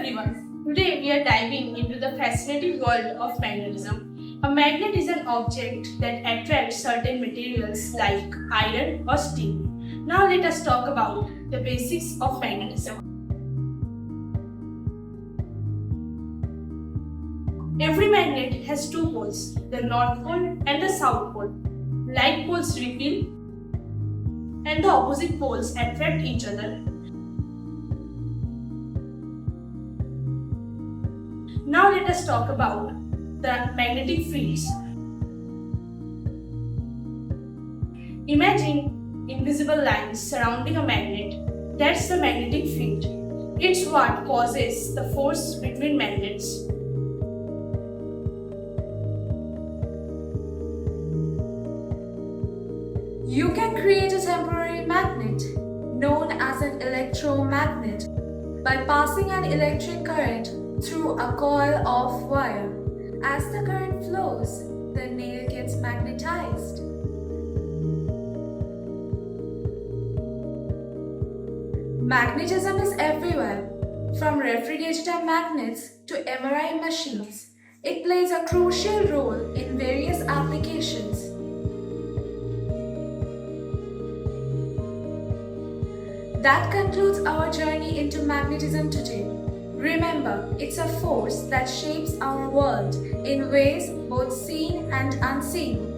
everyone. Today we are diving into the fascinating world of magnetism. A magnet is an object that attracts certain materials like iron or steel. Now let us talk about the basics of magnetism. Every magnet has two poles, the north pole and the south pole. Like poles repel and the opposite poles attract each other. Now let us talk about the magnetic fields. Imagine invisible lines surrounding a magnet. That's the magnetic field. It's what causes the force between magnets. You can create a temporary magnet, known as an electromagnet, by passing an electric current through a coil of wire. As the current flows, the nail gets magnetized. Magnetism is everywhere, from refrigerator magnets to MRI machines. It plays a crucial role in various applications. That concludes our journey into magnetism today. Remember, it's a force that shapes our world in ways both seen and unseen.